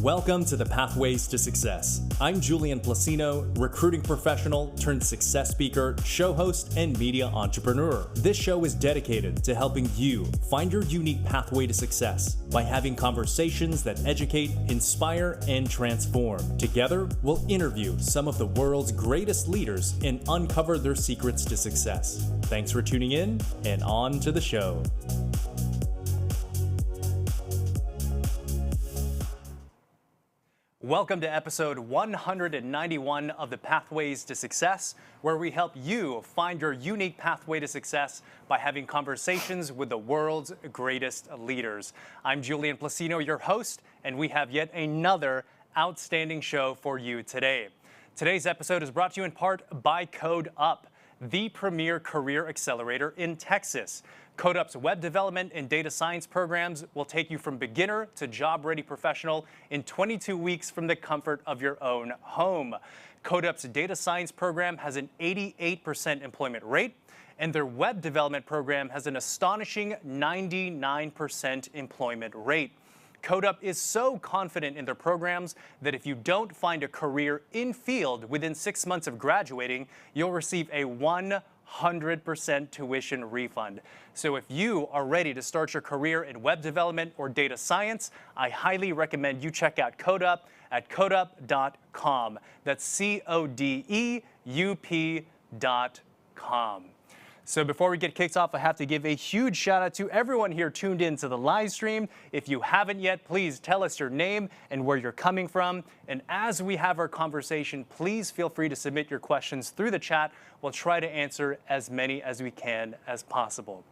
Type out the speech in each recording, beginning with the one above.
Welcome to the Pathways to Success. I'm Julian Placino, recruiting professional turned success speaker, show host, and media entrepreneur. This show is dedicated to helping you find your unique pathway to success by having conversations that educate, inspire, and transform. Together, we'll interview some of the world's greatest leaders and uncover their secrets to success. Thanks for tuning in, and on to the show. Welcome to episode 191 of the Pathways to Success, where we help you find your unique pathway to success by having conversations with the world's greatest leaders. I'm Julian Placino, your host, and we have yet another outstanding show for you today. Today's episode is brought to you in part by Code Up, the premier career accelerator in Texas. Code Up's web development and data science programs will take you from beginner to job-ready professional in 22 weeks from the comfort of your own home. Code Up's data science program has an 88% employment rate, and their web development program has an astonishing 99% employment rate. Code Up is so confident in their programs that if you don't find a career in field within 6 months of graduating, you'll receive a 100% tuition refund. So if you are ready to start your career in web development or data science, I highly recommend you check out Code Up at codeup.com. That's CODEUP.com. So before we get kicked off, I have to give a huge shout out to everyone here tuned in to the live stream. If you haven't yet, please tell us your name and where you're coming from. And as we have our conversation, please feel free to submit your questions through the chat. We'll try to answer as many as we can as possible.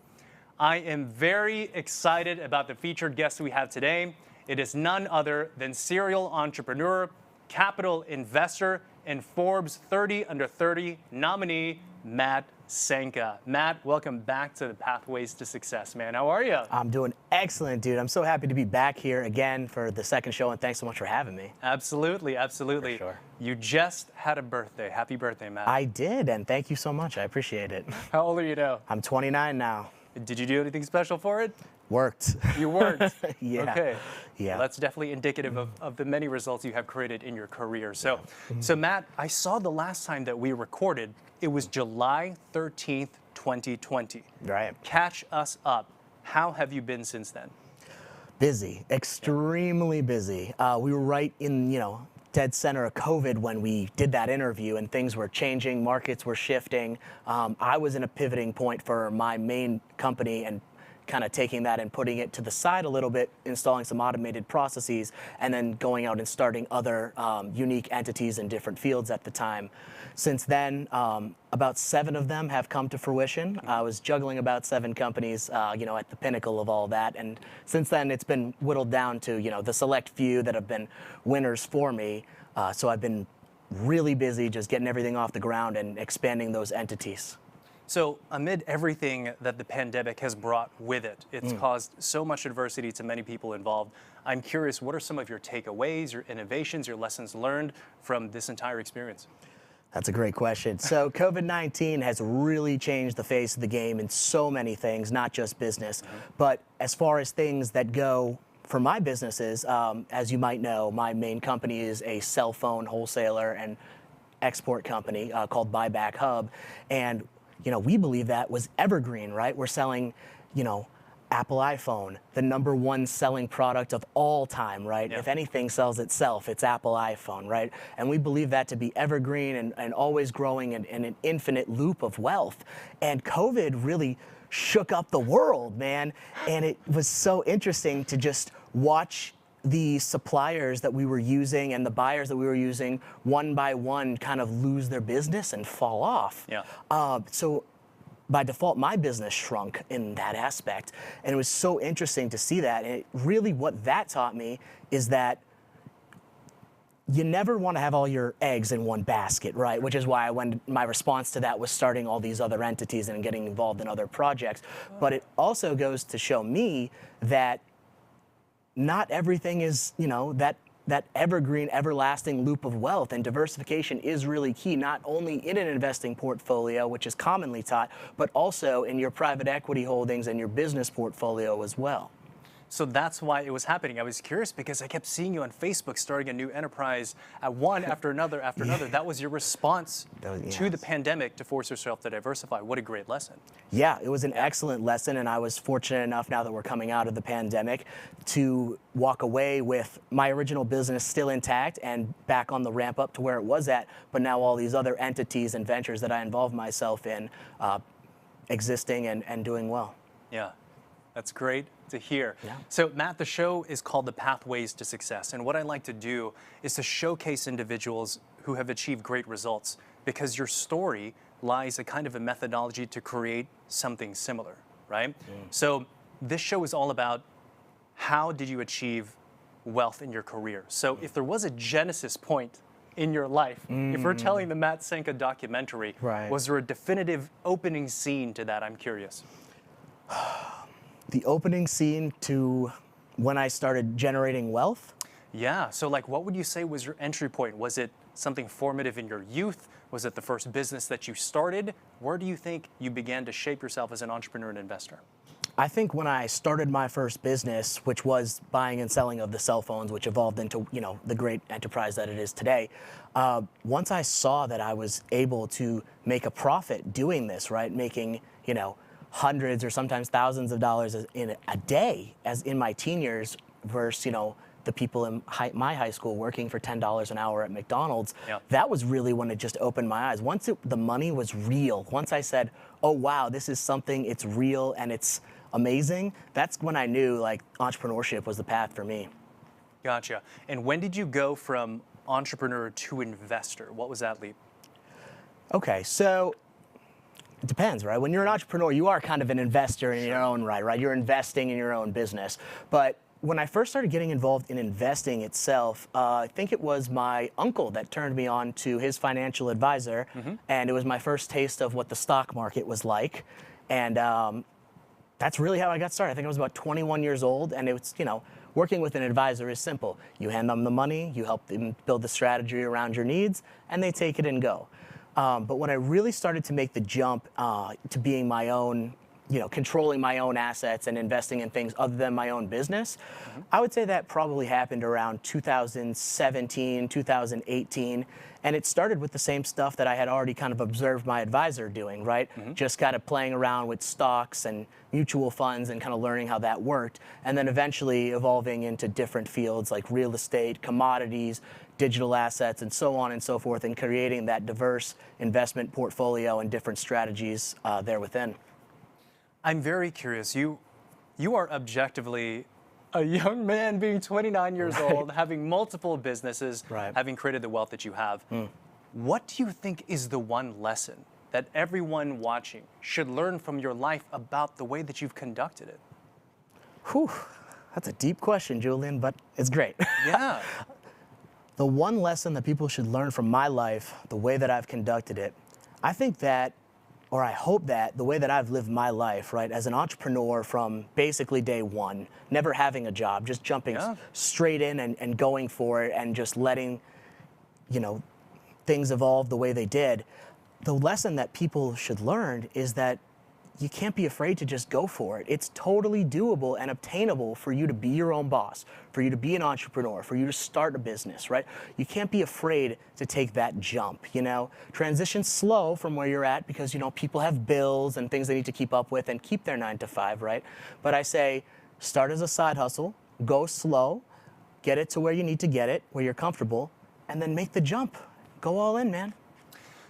I am very excited about the featured guest we have today. It is none other than serial entrepreneur, capital investor, and Forbes 30 Under 30 nominee, Matt Cenca. Matt, welcome back to the Pathways to Success, man. How are you? I'm doing excellent, dude. I'm so happy to be back here again for the second show, and thanks so much for having me. Absolutely, absolutely. For sure. You just had a birthday. Happy birthday, Matt. I did, and thank you so much. I appreciate it. How old are you now? I'm 29 now. Did you do anything special for it? Worked. You worked? Yeah. Okay. Yeah. Well, that's definitely indicative of the many results you have created in your career. So, so Matt, I saw the last time that we recorded, it was July 13th, 2020. Right. Catch us up. How have you been since then? Busy, extremely busy. We were right in, dead center of COVID when we did that interview, and things were changing, markets were shifting. I was in a pivoting point for my main company and kind of taking that and putting it to the side a little bit, installing some automated processes, and then going out and starting other unique entities in different fields at the time. Since then, about 7 of them have come to fruition. I was juggling about 7 companies, at the pinnacle of all that. And since then, it's been whittled down to, the select few that have been winners for me. So I've been really busy just getting everything off the ground and expanding those entities. So amid everything that the pandemic has brought with it, it's caused so much adversity to many people involved. I'm curious, what are some of your takeaways, your innovations, your lessons learned from this entire experience? That's a great question. So COVID-19 has really changed the face of the game in so many things, not just business. But as far as things that go for my businesses, as you might know, my main company is a cell phone wholesaler and export company called Buyback Hub. And we believe that was evergreen, right? We're selling, Apple iPhone, the #1 selling product of all time, right? Yeah. If anything sells itself, it's Apple iPhone, right? And we believe that to be evergreen and always growing in an infinite loop of wealth. And COVID really shook up the world, man. And it was so interesting to just watch the suppliers that we were using and the buyers that we were using one by one kind of lose their business and fall off. Yeah. So by default, my business shrunk in that aspect. And it was so interesting to see that. And really what that taught me is that you never want to have all your eggs in one basket, right? Which is why my response to that was starting all these other entities and getting involved in other projects. But it also goes to show me that not everything is, that evergreen, everlasting loop of wealth, and diversification is really key, not only in an investing portfolio, which is commonly taught, but also in your private equity holdings and your business portfolio as well. So that's why it was happening. I was curious because I kept seeing you on Facebook starting a new enterprise at one after another after another. That was your response to the pandemic to force yourself to diversify. What a great lesson. Yeah, it was an excellent lesson, and I was fortunate enough, now that we're coming out of the pandemic, to walk away with my original business still intact and back on the ramp up to where it was at, but now all these other entities and ventures that I involved myself in existing and doing well. Yeah, that's great to hear. Yeah. So Matt, the show is called The Pathways to Success, and what I like to do is to showcase individuals who have achieved great results, because your story lies a kind of a methodology to create something similar, right? So this show is all about how did you achieve wealth in your career. So if there was a genesis point in your life, if we're telling the Matt Cenca documentary, was there a definitive opening scene to that? I'm curious. The opening scene to when I started generating wealth? Yeah, so like what would you say was your entry point? Was it something formative in your youth? Was it the first business that you started? Where do you think you began to shape yourself as an entrepreneur and investor? I think when I started my first business, which was buying and selling of the cell phones, which evolved into, you know, the great enterprise that it is today, once I saw that I was able to make a profit doing this, right, making, you know, hundreds or sometimes thousands of dollars in a day, as in my teen years, versus, you know, the people in my high school working for $10 an hour at McDonald's, that was really when it just opened my eyes. Once the money was real, once I said, oh wow, this is something, it's real and it's amazing, that's when I knew like entrepreneurship was the path for me. Gotcha. And when did you go from entrepreneur to investor? What was that leap? Okay, so it depends, right? When you're an entrepreneur, you are kind of an investor in your own right? You're investing in your own business. But when I first started getting involved in investing itself, I think it was my uncle that turned me on to his financial advisor, and it was my first taste of what the stock market was like. And that's really how I got started. I think I was about 21 years old, and it was, you know, working with an advisor is simple. You hand them the money, you help them build the strategy around your needs, and they take it and go. But when I really started to make the jump to being my own, you know, controlling my own assets and investing in things other than my own business, I would say that probably happened around 2017, 2018. And it started with the same stuff that I had already kind of observed my advisor doing, right? Just kind of playing around with stocks and mutual funds and kind of learning how that worked. And then eventually evolving into different fields like real estate, commodities, digital assets, and so on and so forth, and creating that diverse investment portfolio and different strategies there within. I'm very curious. You are objectively a young man being 29 years old, having multiple businesses, having created the wealth that you have. What do you think is the one lesson that everyone watching should learn from your life about the way that you've conducted it? Whew, that's a deep question, Julian, but it's great. Yeah. The one lesson that people should learn from my life, the way that I've conducted it, I think that, or I hope that the way that I've lived my life, right, as an entrepreneur from basically day one, never having a job, just jumping straight in and going for it and just letting, you know, things evolve the way they did. The lesson that people should learn is that you can't be afraid to just go for it. It's totally doable and obtainable for you to be your own boss, for you to be an entrepreneur, for you to start a business, right? You can't be afraid to take that jump, you know? Transition slow from where you're at because, you know, people have bills and things they need to keep up with and keep their 9 to 5, right? But I say, start as a side hustle, go slow, get it to where you need to get it, where you're comfortable, and then make the jump. Go all in, man.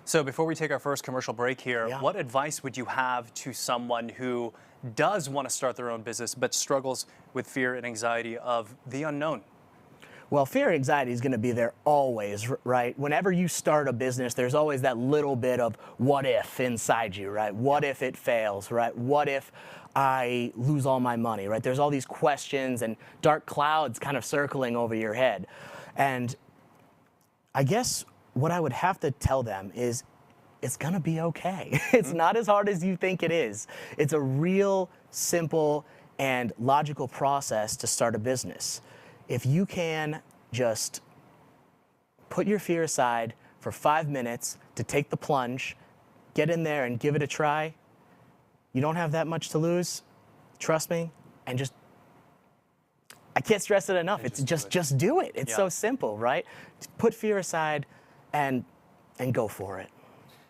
So before we take our first commercial break here, what advice would you have to someone who does want to start their own business but struggles with fear and anxiety of the unknown? Well, fear and anxiety is going to be there always, right? Whenever you start a business, there's always that little bit of what if inside you, right? What if it fails, right? What if I lose all my money, right? There's all these questions and dark clouds kind of circling over your head. And I guess what I would have to tell them is it's gonna be okay. It's not as hard as you think it is. It's a real simple and logical process to start a business. If you can just put your fear aside for 5 minutes to take the plunge, get in there and give it a try, you don't have that much to lose, trust me, and just can't stress it enough. It's just do it. It's so simple, right? Put fear aside and go for it.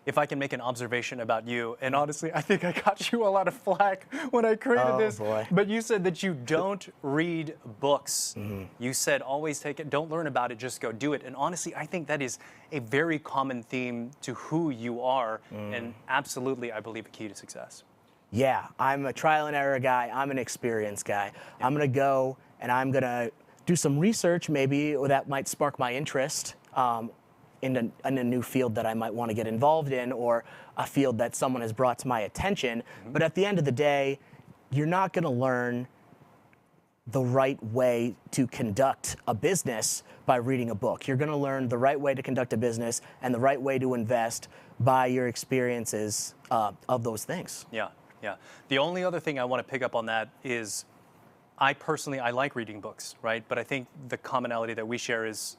If I can make an observation about you, and honestly, I think I got you a lot of flack when I created this, boy. but you said that you don't read books. You said always take it, don't learn about it, just go do it. And honestly, I think that is a very common theme to who you are, and absolutely, I believe, a key to success. Yeah, I'm a trial and error guy. I'm an experience guy. I'm going to go and I'm going to do some research maybe that might spark my interest in a new field that I might want to get involved in, or a field that someone has brought to my attention. But at the end of the day, you're not going to learn the right way to conduct a business by reading a book. You're going to learn the right way to conduct a business and the right way to invest by your experiences of those things. Yeah. The only other thing I want to pick up on that is I like reading books, right? But I think the commonality that we share is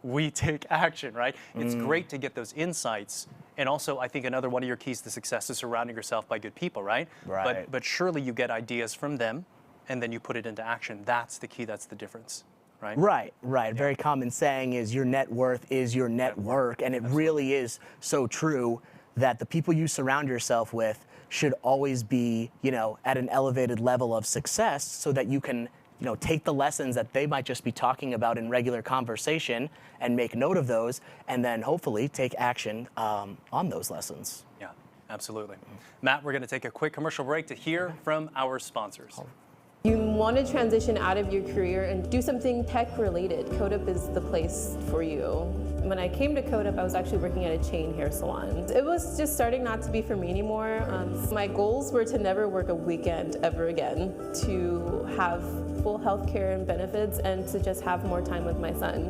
we take action, right? It's great to get those insights. And also, I think another one of your keys to success is surrounding yourself by good people, right? Right. But surely you get ideas from them and then you put it into action. That's the key, that's the difference, right? Right. Yeah. Very common saying is your net worth is your network. And it really is so true that the people you surround yourself with should always be, at an elevated level of success so that you can take the lessons that they might just be talking about in regular conversation and make note of those, and then hopefully take action on those lessons. Yeah, absolutely. Matt, we're going to take a quick commercial break to hear from our sponsors. You want to transition out of your career and do something tech related. CodeUp is the place for you. When I came to CodeUp, I was actually working at a chain hair salon. It was just starting not to be for me anymore. My goals were to never work a weekend ever again, to have full health care and benefits, and to just have more time with my son.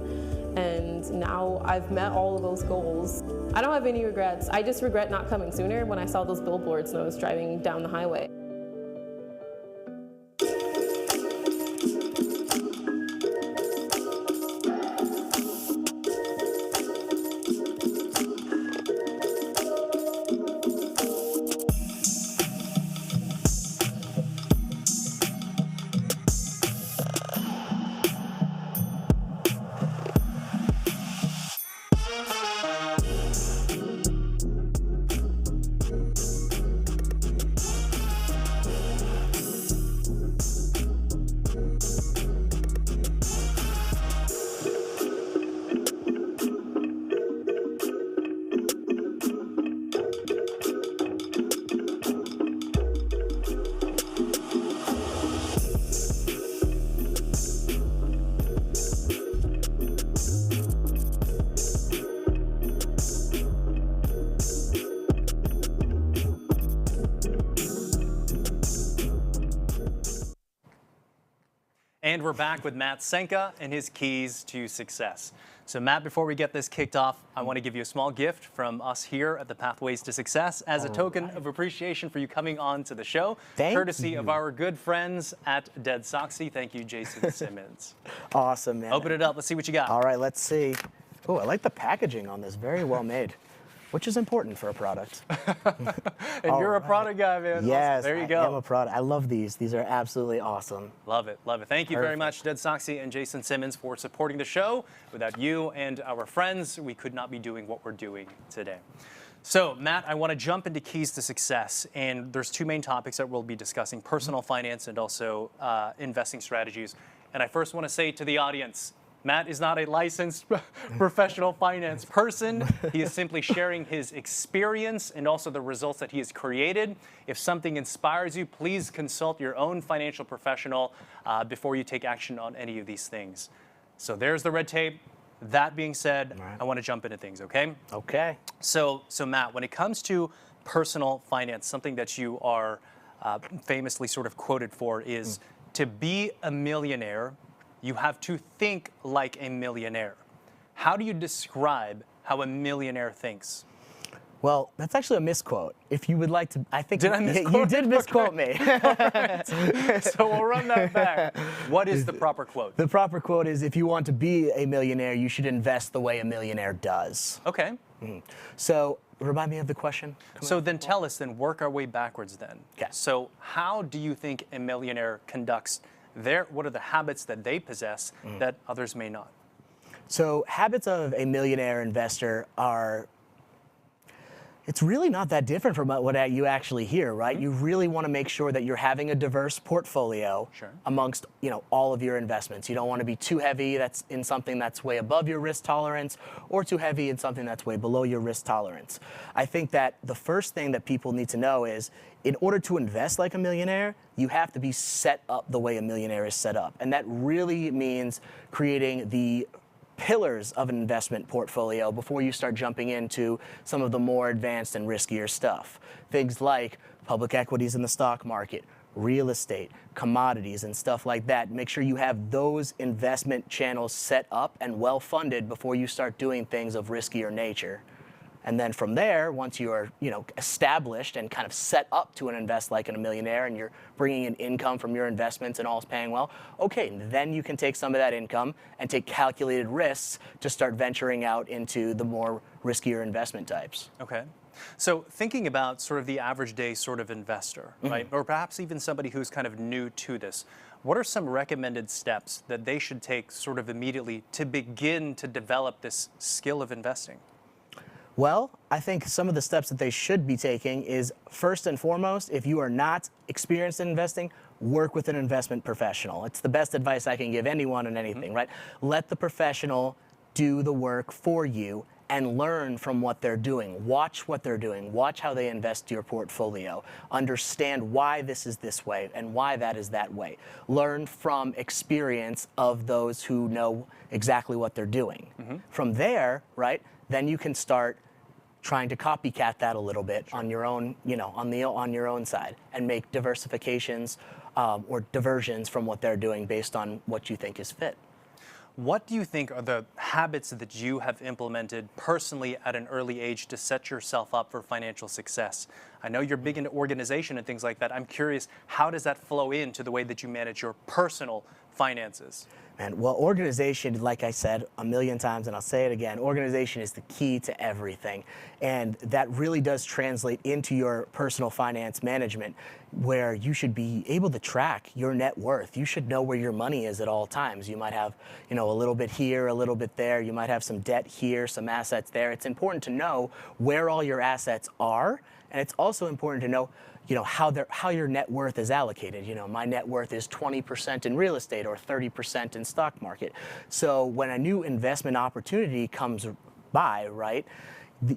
And now I've met all of those goals. I don't have any regrets. I just regret not coming sooner when I saw those billboards and I was driving down the highway. And we're back with Matt Cenca and his keys to success. So Matt, before we get this kicked off, I want to give you a small gift from us here at the Pathways to Success as a token of appreciation for you coming on to the show. Courtesy of our good friends at Dead Soxy. Thank you, Jason Simmons. Awesome, man. Open it up. Let's see what you got. All right, let's see. Oh, I like the packaging on this. Very well made, which is important for a product. And you're a product guy, man. Yes, awesome. There you go. I am a product. I love these. These are absolutely awesome. Love it, love it. Thank you very much, Dead Soxy and Jason Simmons, for supporting the show. Without you and our friends, we could not be doing what we're doing today. So, Matt, I want to jump into keys to success, and there's two main topics that we'll be discussing: personal finance and also investing strategies. And I first want to say to the audience, Matt is not a licensed professional finance person. He is simply sharing his experience and also the results that he has created. If something inspires you, please consult your own financial professional before you take action on any of these things. So there's the red tape. That being said, I want to jump into things, okay? Okay. So Matt, when it comes to personal finance, something that you are famously sort of quoted for is to be a millionaire, you have to think like a millionaire. How do you describe how a millionaire thinks? Well, that's actually a misquote. If you would like to, I think Did I misquote? You did misquote me. So we'll run that back. What is the proper quote? The proper quote is, if you want to be a millionaire, you should invest the way a millionaire does. Okay. So remind me of the question. So then tell us, then work our way backwards then. Okay. So how do you think a millionaire conducts what are the habits that they possess that others may not? So habits of a millionaire investor are, it's really not that different from what you actually hear, right? You really want to make sure that you're having a diverse portfolio amongst, all of your investments. You don't want to be too heavy that's in something that's way above your risk tolerance, or too heavy in something that's way below your risk tolerance. I think that the first thing that people need to know is, in order to invest like a millionaire, you have to be set up the way a millionaire is set up. And that really means creating the pillars of an investment portfolio before you start jumping into some of the more advanced and riskier stuff. Things like public equities in the stock market, real estate, commodities, and stuff like that. Make sure you have those investment channels set up and well funded before you start doing things of riskier nature. And then from there, once you are, established and kind of set up to invest like in a millionaire, and you're bringing in income from your investments and all's paying well, okay, then you can take some of that income and take calculated risks to start venturing out into the more riskier investment types. Okay. So thinking about sort of the average day sort of investor, right? Or perhaps even somebody who's kind of new to this, what are some recommended steps that they should take sort of immediately to begin to develop this skill of investing? Well, I think some of the steps that they should be taking is, first and foremost, if you are not experienced in investing, work with an investment professional. It's the best advice I can give anyone on anything, right? Let the professional do the work for you and learn from what they're doing. Watch what they're doing. Watch how they invest your portfolio. Understand why this is this way and why that is that way. Learn from experience of those who know exactly what they're doing. From there, right, then you can start trying to copycat that a little bit on your own, on your own side, and make diversifications or diversions from what they're doing based on what you think is fit. What do you think are the habits that you have implemented personally at an early age to set yourself up for financial success? I know you're big into organization and things like that. I'm curious, how does that flow into the way that you manage your personal finances? And well, organization, like I said a million times, and I'll say it again, organization is the key to everything. And that really does translate into your personal finance management, where you should be able to track your net worth. You should know where your money is at all times. You might have, a little bit here, a little bit there. You might have some debt here, some assets there. It's important to know where all your assets are. And it's also important to know, how your net worth is allocated. My net worth is 20% in real estate or 30% in stock market. So when a new investment opportunity comes by, right,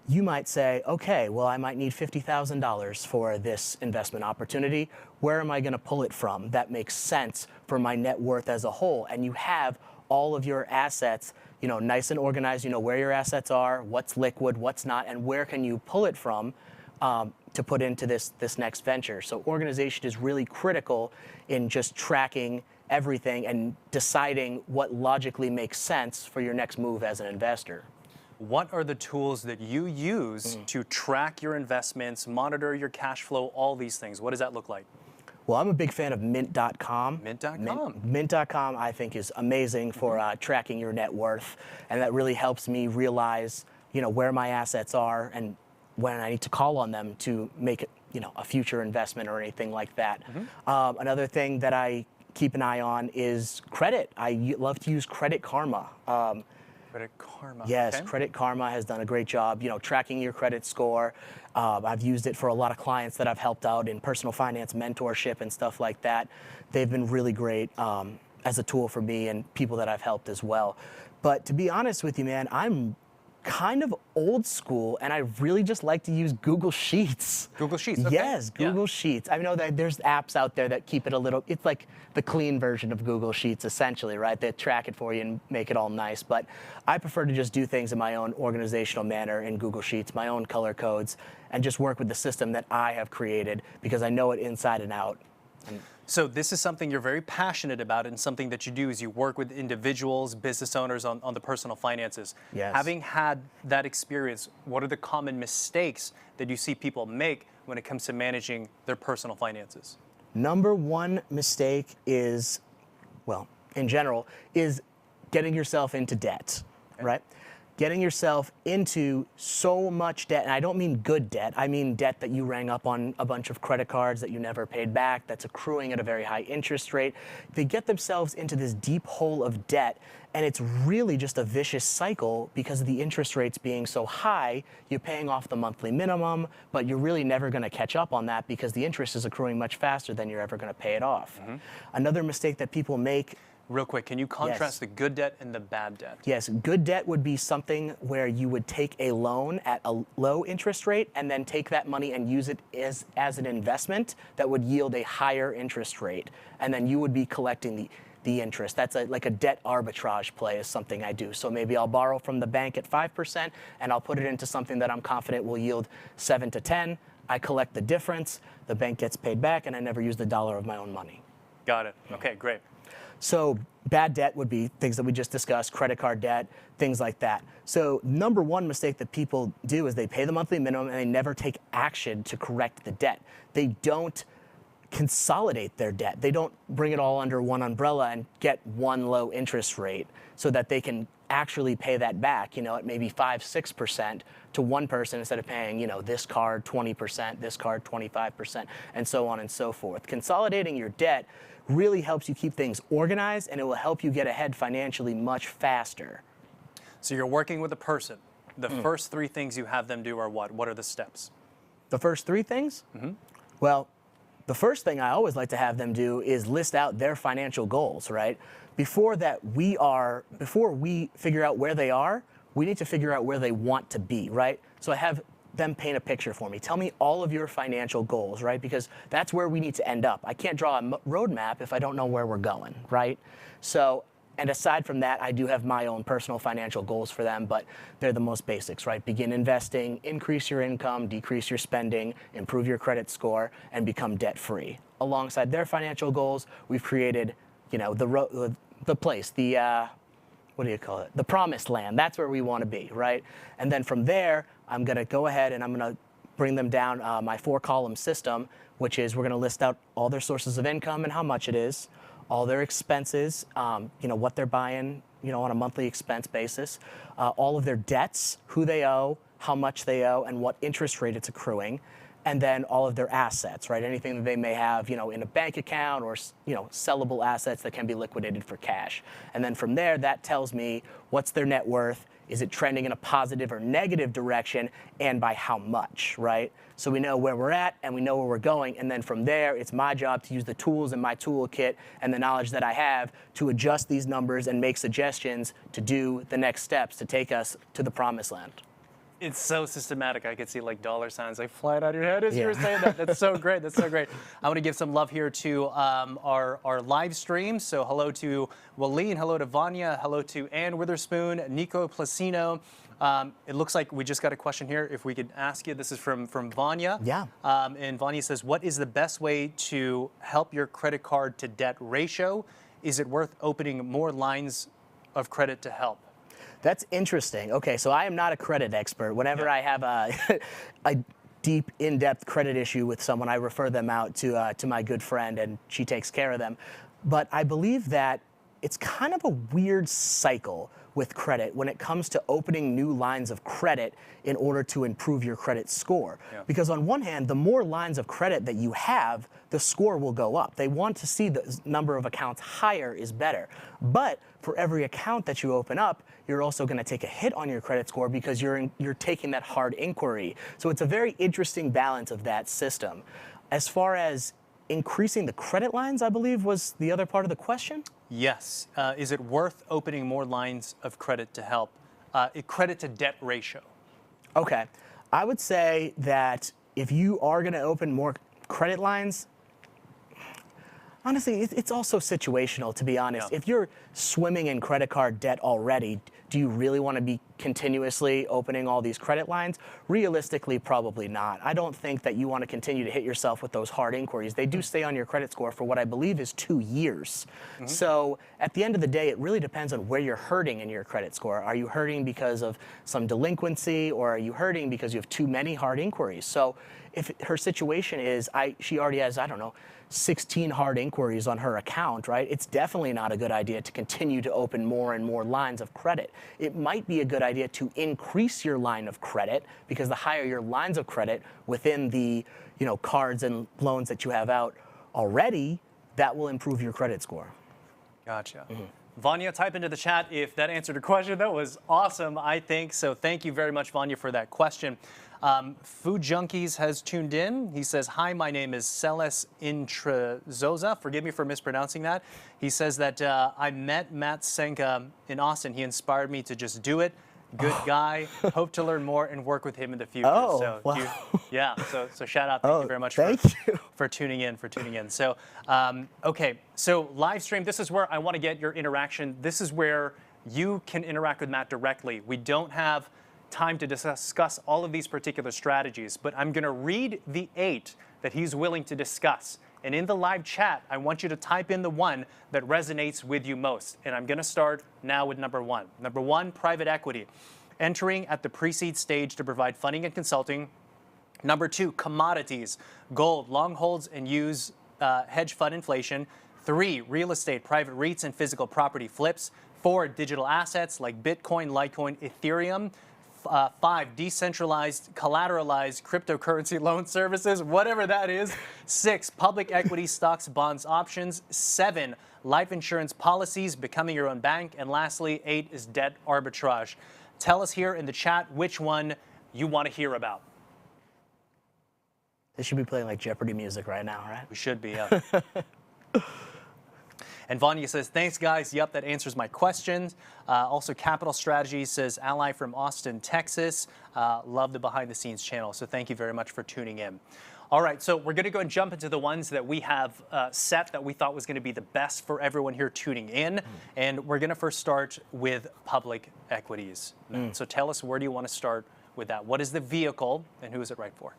you might say, okay, well, I might need $50,000 for this investment opportunity. Where am I going to pull it from? That makes sense for my net worth as a whole. And you have all of your assets, nice and organized. You know where your assets are, what's liquid, what's not, and where can you pull it from to put into this next venture. So organization is really critical in just tracking everything and deciding what logically makes sense for your next move as an investor. What are the tools that you use to track your investments, monitor your cash flow, all these things? What does that look like? Well, I'm a big fan of Mint.com. Mint.com. Mint.com, I think, is amazing for tracking your net worth, and that really helps me realize, where my assets are and when I need to call on them to make it, a future investment or anything like that. Another thing that I keep an eye on is credit. I love to use Credit Karma. Credit Karma. Yes, okay. Credit Karma has done a great job, tracking your credit score. I've used it for a lot of clients that I've helped out in personal finance mentorship and stuff like that. They've been really great as a tool for me and people that I've helped as well. But to be honest with you, man, I'm kind of old school, and I really just like to use Google Sheets. Google Sheets, okay. Yes, Google Sheets. I know that there's apps out there that keep it a little, it's like the clean version of Google Sheets, essentially, right? They track it for you and make it all nice. But I prefer to just do things in my own organizational manner in Google Sheets, my own color codes, and just work with the system that I have created because I know it inside and out. So this is something you're very passionate about, and something that you do is you work with individuals, business owners on the personal finances. Yes. Having had that experience, what are the common mistakes that you see people make when it comes to managing their personal finances? Number one mistake is, well, in general, is getting yourself into debt, right? getting yourself into so much debt, and I don't mean good debt, I mean debt that you rang up on a bunch of credit cards that you never paid back, that's accruing at a very high interest rate. They get themselves into this deep hole of debt, and it's really just a vicious cycle because of the interest rates being so high. You're paying off the monthly minimum, but you're really never going to catch up on that because the interest is accruing much faster than you're ever going to pay it off. Another mistake that people make. Real quick, can you contrast Yes. the good debt and the bad debt? Yes, good debt would be something where you would take a loan at a low interest rate and then take that money and use it as an investment that would yield a higher interest rate. And then you would be collecting the interest. That's like a debt arbitrage play is something I do. So maybe I'll borrow from the bank at 5% and I'll put it into something that I'm confident will yield 7 to 10. I collect the difference, the bank gets paid back, and I never use the dollar of my own money. Got it. Okay, great. So bad debt would be things that we just discussed, credit card debt, things like that. So number one mistake that people do is they pay the monthly minimum and they never take action to correct the debt. They don't consolidate their debt. They don't bring it all under one umbrella and get one low interest rate so that they can actually pay that back, at maybe 5-6% to one person instead of paying, this card 20%, this card 25%, and so on and so forth. Consolidating your debt really helps you keep things organized, and it will help you get ahead financially much faster. So you're working with a person. The first 3 things you have them do are what? What are the steps? The first 3 things? Well, the first thing I always like to have them do is list out their financial goals, right? Before we figure out where they are, we need to figure out where they want to be, right? So I have them paint a picture for me. Tell me all of your financial goals, right? Because that's where we need to end up. I can't draw a roadmap if I don't know where we're going, right? So, and aside from that, I do have my own personal financial goals for them, but they're the most basics, right? Begin investing, increase your income, decrease your spending, improve your credit score, and become debt-free. Alongside their financial goals, we've created, the place, what do you call it? The promised land. That's where we want to be, right? And then from there, I'm going to go ahead and I'm going to bring them down my 4-column system, which is we're going to list out all their sources of income and how much it is, all their expenses, what they're buying, on a monthly expense basis, all of their debts, who they owe, how much they owe, and what interest rate it's accruing, and then all of their assets, right? Anything that they may have, in a bank account or, sellable assets that can be liquidated for cash. And then from there, that tells me what's their net worth, is it trending in a positive or negative direction, and by how much, right? So we know where we're at and we know where we're going, and then from there, it's my job to use the tools in my toolkit and the knowledge that I have to adjust these numbers and make suggestions to do the next steps to take us to the promised land. It's so systematic. I could see dollar signs flying out of your head as you were saying that. That's so great. That's so great. I want to give some love here to our live stream. So hello to Walleen, hello to Vanya, hello to Ann Witherspoon, Nico Placino. It looks like we just got a question here. If we could ask you, this is from Vanya. Yeah. And Vanya says, what is the best way to help your credit card to debt ratio? Is it worth opening more lines of credit to help? That's interesting. Okay, so I am not a credit expert. Whenever I have a deep, in-depth credit issue with someone, I refer them out to my good friend, and she takes care of them. But I believe that it's kind of a weird cycle with credit when it comes to opening new lines of credit in order to improve your credit score. Yeah. Because on one hand, the more lines of credit that you have, the score will go up. They want to see the number of accounts higher is better. But for every account that you open up, you're also going to take a hit on your credit score because you're taking that hard inquiry. So it's a very interesting balance of that system. As far as increasing the credit lines, I believe, was the other part of the question? Yes. Is it worth opening more lines of credit to help? Credit to debt ratio. Okay. I would say that if you are going to open more credit lines, honestly, it's also situational, to be honest. Yeah. If you're swimming in credit card debt already, do you really want to be continuously opening all these credit lines? Realistically, probably not. I don't think that you want to continue to hit yourself with those hard inquiries. They do stay on your credit score for what I believe is 2 years. Mm-hmm. So at the end of the day, it really depends on where you're hurting in your credit score. Are you hurting because of some delinquency, or are you hurting because you have too many hard inquiries? So if her situation is, she already has, 16 hard inquiries on her account, right? It's definitely not a good idea to continue to open more and more lines of credit. It might be a good idea to increase your line of credit, because the higher your lines of credit within the cards and loans that you have out already, that will improve your credit score. Gotcha. Vanya, type into the chat if that answered your question. That was awesome, I think. So thank you very much, Vanya, for that question. Food Junkies has tuned in. He says, hi, my name is Celes Intrazosa. Forgive me for mispronouncing that. He says that I met Matt Cenca in Austin. He inspired me to just do it. Good guy. Hope to learn more and work with him in the future. Oh, so, wow. So shout out. Thank you very much for tuning in. So, okay. So live stream, this is where I want to get your interaction. This is where you can interact with Matt directly. We don't have time to discuss all of these particular strategies, but I'm going to read the 8 that he's willing to discuss. And in the live chat, I want you to type in the one that resonates with you most. And I'm going to start now with number 1. Number 1, private equity. Entering at the pre-seed stage to provide funding and consulting. Number 2, commodities. Gold, long holds, and use hedge fund inflation. 3, real estate, private REITs, and physical property flips. 4, digital assets like Bitcoin, Litecoin, Ethereum. 5, decentralized, collateralized cryptocurrency loan services, whatever that is. 6, public equity, stocks, bonds, options. 7, life insurance policies, becoming your own bank. And lastly, 8 is debt arbitrage. Tell us here in the chat which one you want to hear about. They should be playing like Jeopardy music right now, right? We should be, yeah. And Vanya says, thanks, guys. Yep, that answers my questions. Also, Capital Strategies says, ally from Austin, Texas. Love the behind-the-scenes channel. So thank you very much for tuning in. All right, so we're going to go and jump into the ones that we have set that we thought was going to be the best for everyone here tuning in. And we're going to first start with public equities. So tell us, where do you want to start with that? What is the vehicle, and who is it right for?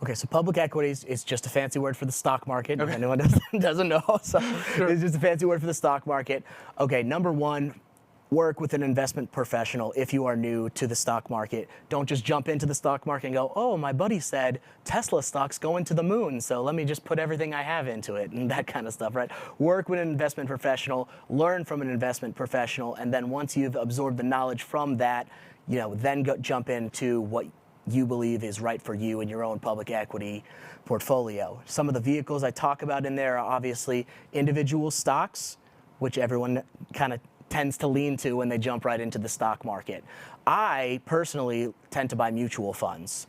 Okay, so public equities is just a fancy word for the stock market. Okay. If anyone doesn't know, so it's just a fancy word for the stock market. Okay, number 1, work with an investment professional if you are new to the stock market. Don't just jump into the stock market and go, oh, my buddy said Tesla stock's going to the moon, so let me just put everything I have into it, and that kind of stuff, right? Work with an investment professional, learn from an investment professional, and then once you've absorbed the knowledge from that, then jump into what you believe is right for you in your own public equity portfolio. Some of the vehicles I talk about in there are obviously individual stocks, which everyone kind of tends to lean to when they jump right into the stock market. I personally tend to buy mutual funds.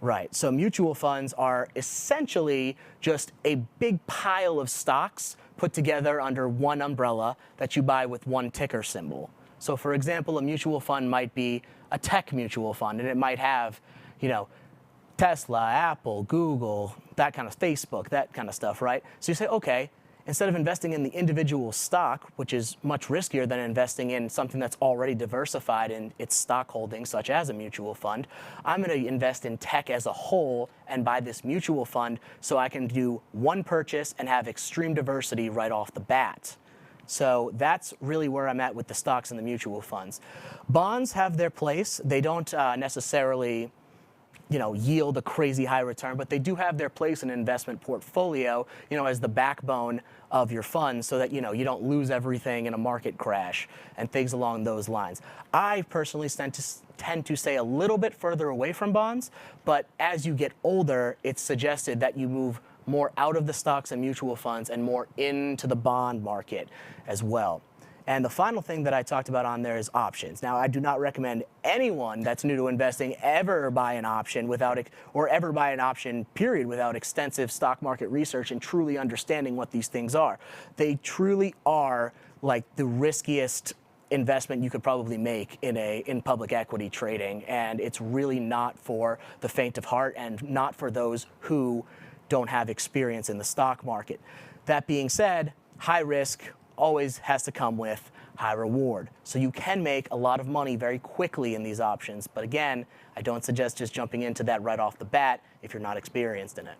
Right, so mutual funds are essentially just a big pile of stocks put together under one umbrella that you buy with one ticker symbol. So for example, a mutual fund might be a tech mutual fund, and it might have Tesla, Apple, Google, that kind of Facebook, that kind of stuff, right? So you say, okay, instead of investing in the individual stock, which is much riskier than investing in something that's already diversified in its stock holdings, such as a mutual fund, I'm going to invest in tech as a whole and buy this mutual fund so I can do one purchase and have extreme diversity right off the bat. So that's really where I'm at with the stocks and the mutual funds. Bonds have their place. They don't necessarily yield a crazy high return, but they do have their place in an investment portfolio, as the backbone of your fund so that, you don't lose everything in a market crash and things along those lines. I personally tend to stay a little bit further away from bonds, but as you get older, it's suggested that you move more out of the stocks and mutual funds and more into the bond market as well. And the final thing that I talked about on there is options. Now, I do not recommend anyone that's new to investing ever buy an option or ever buy an option, period, without extensive stock market research and truly understanding what these things are. They truly are like the riskiest investment you could probably make in public equity trading, and it's really not for the faint of heart and not for those who don't have experience in the stock market. That being said, high risk always has to come with high reward. So you can make a lot of money very quickly in these options. But again, I don't suggest just jumping into that right off the bat if you're not experienced in it.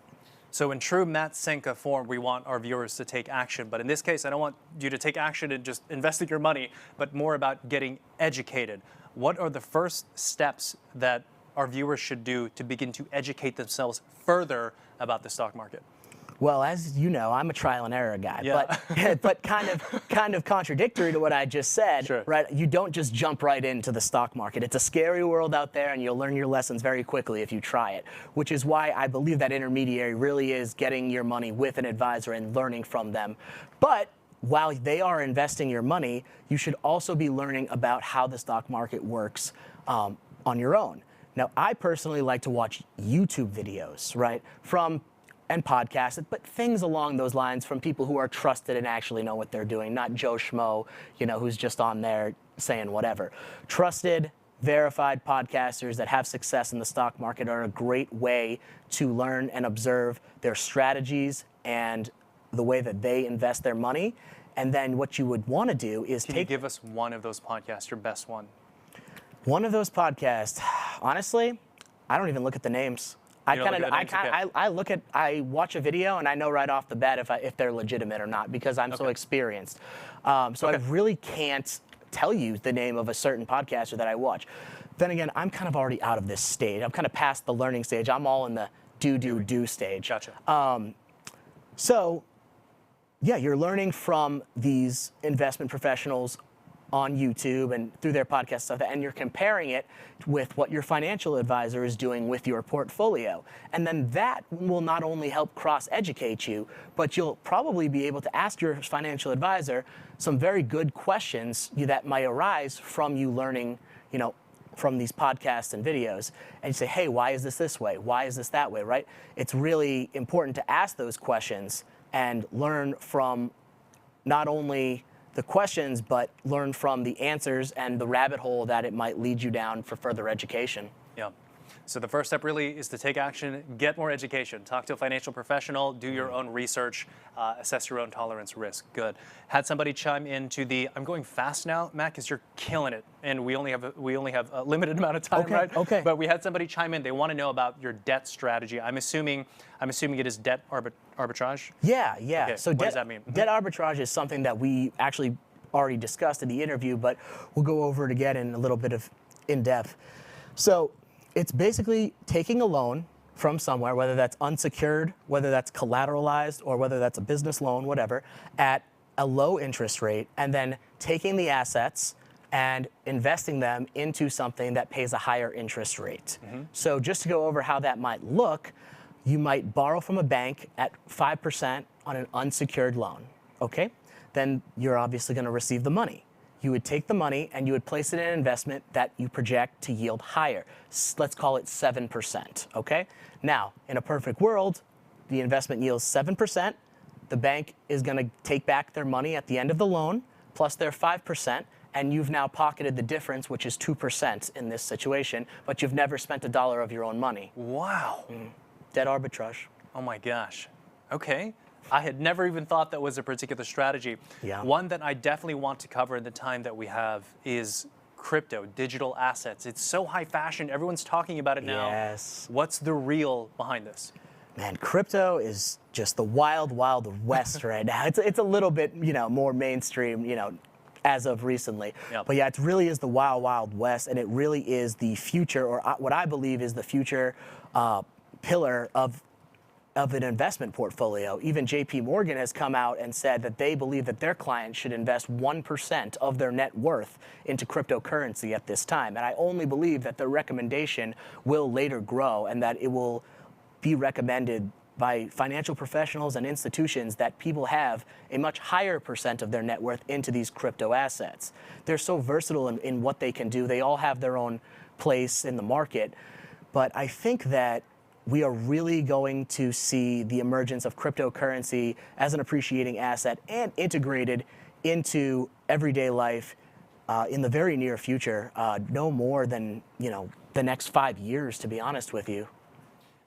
So in true Matt Cenca form, we want our viewers to take action. But in this case, I don't want you to take action and just investing your money, but more about getting educated. What are the first steps that our viewers should do to begin to educate themselves further about the stock market? Well, as you know, I'm a trial and error guy, Yeah. but kind of contradictory to what I just said, Sure. right? You don't just jump right into the stock market. It's a scary world out there, and you'll learn your lessons very quickly if you try it, which is why I believe that intermediary really is getting your money with an advisor and learning from them. But while they are investing your money, you should also be learning about how the stock market works on your own. Now, I personally like to watch YouTube videos, right, and podcasts, but things along those lines from people who are trusted and actually know what they're doing, not Joe Schmo, who's just on there saying whatever. Trusted, verified podcasters that have success in the stock market are a great way to learn and observe their strategies and the way that they invest their money. And then what you would want to do is Can you give us one of those podcasts, your best one? One of those podcasts, honestly, I don't even look at the names. I watch a video and I know right off the bat if they're legitimate or not because I'm so experienced. So I really can't tell you the name of a certain podcaster that I watch. Then again, I'm kind of already out of this stage. I'm kind of past the learning stage. I'm all in the do stage. Gotcha. So, yeah, you're learning from these investment professionals on YouTube and through their podcast stuff, and you're comparing it with what your financial advisor is doing with your portfolio. And then that will not only help cross-educate you, but you'll probably be able to ask your financial advisor some very good questions that might arise from you learning, from these podcasts and videos. And you say, hey, why is this way? Why is this that way, right? It's really important to ask those questions and learn from not only the questions, but learn from the answers and the rabbit hole that it might lead you down for further education. Yeah. So the first step really is to take action, get more education, talk to a financial professional, do your own research, assess your own tolerance risk. Good. Had somebody chime into the, I'm going fast now, Matt, because you're killing it, and we only have a limited amount of time, right? Okay. But we had somebody chime in. They want to know about your debt strategy. I'm assuming it is debt arbitrage. Yeah. Okay. So what does that mean? Debt arbitrage is something that we actually already discussed in the interview, but we'll go over it again in a little bit of in depth. So it's basically taking a loan from somewhere, whether that's unsecured, whether that's collateralized, or whether that's a business loan, whatever, at a low interest rate, and then taking the assets and investing them into something that pays a higher interest rate. So just to go over how that might look, you might borrow from a bank at 5% on an unsecured loan, okay? Then you're obviously gonna receive the money. You would take the money and you would place it in an investment that you project to yield higher. Let's call it 7%, okay? Now, in a perfect world, the investment yields 7%. The bank is gonna take back their money at the end of the loan, plus their 5%, and you've now pocketed the difference, which is 2% in this situation, but you've never spent $1 of your own money. Wow. Debt arbitrage. Oh my gosh. Okay. I had never even thought that was a particular strategy. Yeah. One that I definitely want to cover in the time that we have is crypto, digital assets. It's so high fashion. Everyone's talking about it now. Yes. What's the real behind this? Man, crypto is just the wild, wild west right now. It's a little bit, more mainstream, as of recently. Yep. But yeah, it really is the wild, wild west, and it really is the future, or what I believe is the future pillar of an investment portfolio. Even JP Morgan has come out and said that they believe that their clients should invest 1% of their net worth into cryptocurrency at this time. And I only believe that the recommendation will later grow and that it will be recommended by financial professionals and institutions that people have a much higher percent of their net worth into these crypto assets. They're so versatile in what they can do. They all have their own place in the market. But I think that we are really going to see the emergence of cryptocurrency as an appreciating asset and integrated into everyday life in the very near future, no more than the next 5 years, to be honest with you.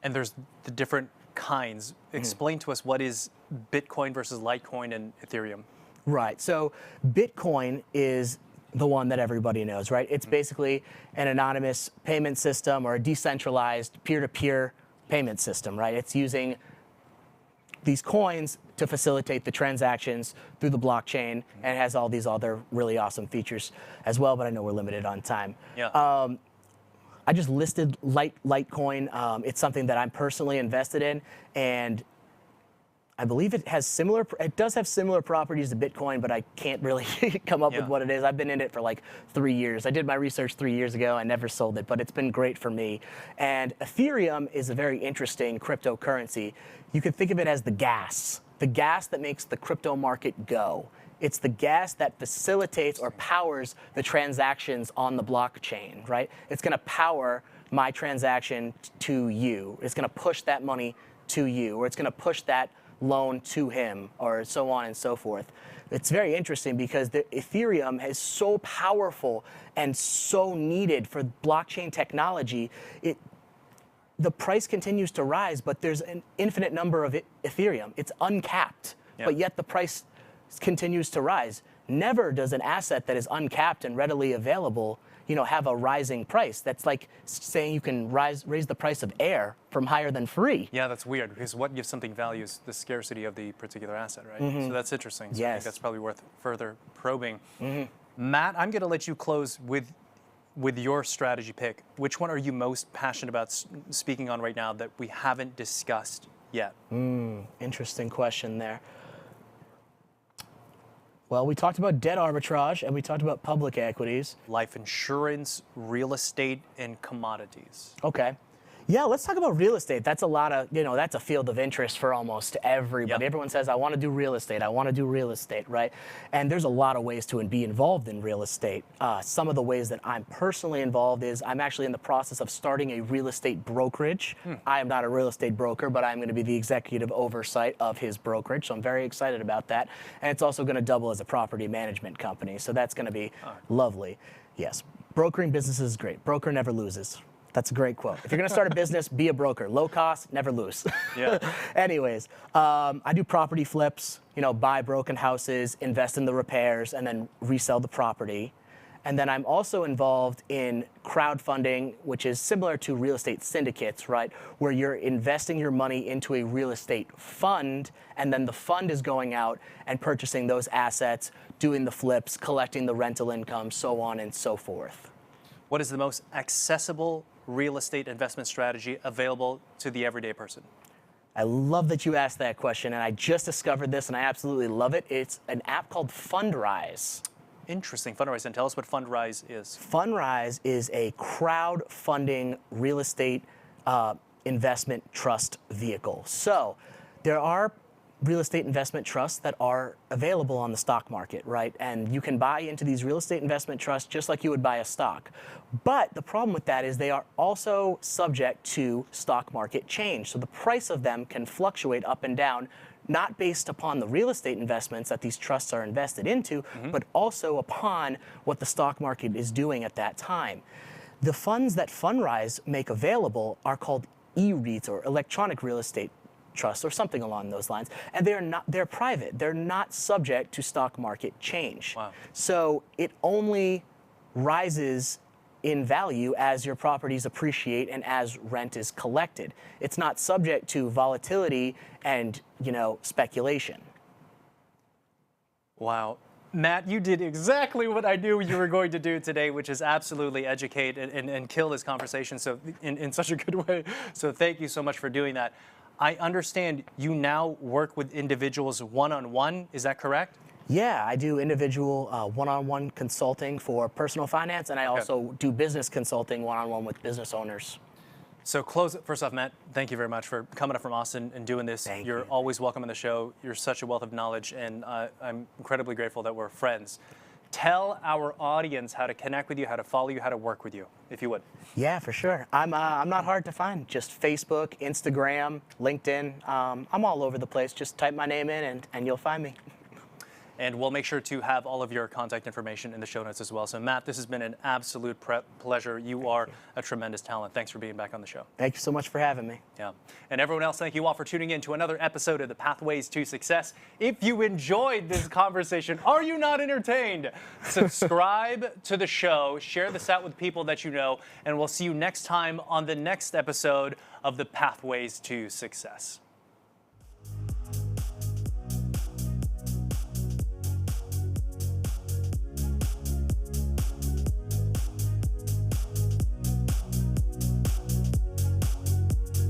And there's the different kinds. Explain to us what is Bitcoin versus Litecoin and Ethereum. Right. So Bitcoin is the one that everybody knows, right? It's basically an anonymous payment system or a decentralized peer-to-peer payment system, right? It's using these coins to facilitate the transactions through the blockchain, and it has all these other really awesome features as well, but I know we're limited on time. Yeah. I just listed Litecoin. It's something that I'm personally invested in, and I believe it does have similar properties to Bitcoin, but I can't really come up with what it is. I've been in it for like 3 years. I did my research 3 years ago. I never sold it, but it's been great for me. And Ethereum is a very interesting cryptocurrency. You could think of it as the gas that makes the crypto market go. It's the gas that facilitates or powers the transactions on the blockchain, right? It's going to power my transaction to you. It's going to push that money to you, or it's going to push that loan to him, or so on and so forth. It's very interesting because the Ethereum is so powerful and so needed for blockchain technology. The price continues to rise, but there's an infinite number of Ethereum. It's uncapped, but yet the price continues to rise. Never does an asset that is uncapped and readily available, have a rising price. That's like saying you can raise the price of air from higher than free. Yeah, that's weird, because what gives something value is the scarcity of the particular asset, right? So that's interesting. So I think that's probably worth further probing. Matt, I'm going to let you close with your strategy pick. Which one are you most passionate about speaking on right now that we haven't discussed yet? Interesting question there. Well, we talked about debt arbitrage and we talked about public equities. Life insurance, real estate, and commodities. Okay. Yeah, let's talk about real estate. That's a lot of, that's a field of interest for almost everybody. Everyone says, I want to do real estate. I want to do real estate, right? And there's a lot of ways to be involved in real estate. Some of the ways that I'm personally involved is I'm actually in the process of starting a real estate brokerage. I am not a real estate broker, but I'm going to be the executive oversight of his brokerage. So I'm very excited about that. And it's also going to double as a property management company. So that's going to be lovely. Yes, brokering businesses is great. Broker never loses. That's a great quote. If you're going to start a business, be a broker. Low cost, never lose. Anyways, I do property flips, buy broken houses, invest in the repairs, and then resell the property. And then I'm also involved in crowdfunding, which is similar to real estate syndicates, right? Where you're investing your money into a real estate fund, and then the fund is going out and purchasing those assets, doing the flips, collecting the rental income, so on and so forth. What is the most accessible real estate investment strategy available to the everyday person? I love that you asked that question, and I just discovered this, and I absolutely love it. It's an app called Fundrise. Interesting. Fundrise. And tell us what Fundrise is. Fundrise is a crowdfunding real estate investment trust vehicle. So there are real estate investment trusts that are available on the stock market, right? And you can buy into these real estate investment trusts just like you would buy a stock. But the problem with that is they are also subject to stock market change. So the price of them can fluctuate up and down, not based upon the real estate investments that these trusts are invested into, but also upon what the stock market is doing at that time. The funds that Fundrise make available are called e-REITs, or electronic real estate trusts, or something along those lines, and they're private. They're not subject to stock market change. Wow. So it only rises in value as your properties appreciate and as rent is collected. It's not subject to volatility and, speculation. Wow. Matt, you did exactly what I knew you were going to do today, which is absolutely educate and kill this conversation in such a good way. So thank you so much for doing that. I understand you now work with individuals one-on-one. Is that correct? Yeah, I do individual one-on-one consulting for personal finance, and I also do business consulting one-on-one with business owners. So first off, Matt, thank you very much for coming up from Austin and doing this. You're always welcome on the show. You're such a wealth of knowledge, and I'm incredibly grateful that we're friends. Tell our audience how to connect with you, how to follow you, how to work with you, if you would. Yeah, for sure. I'm not hard to find. Just Facebook, Instagram, LinkedIn. I'm all over the place. Just type my name in and you'll find me. And we'll make sure to have all of your contact information in the show notes as well. So Matt, this has been an absolute pleasure. You are a tremendous talent. Thanks for being back on the show. Thank you so much for having me. Yeah. And everyone else, thank you all for tuning in to another episode of the Pathways to Success. If you enjoyed this conversation, are you not entertained? Subscribe to the show, share this out with people that you know, and we'll see you next time on the next episode of the Pathways to Success.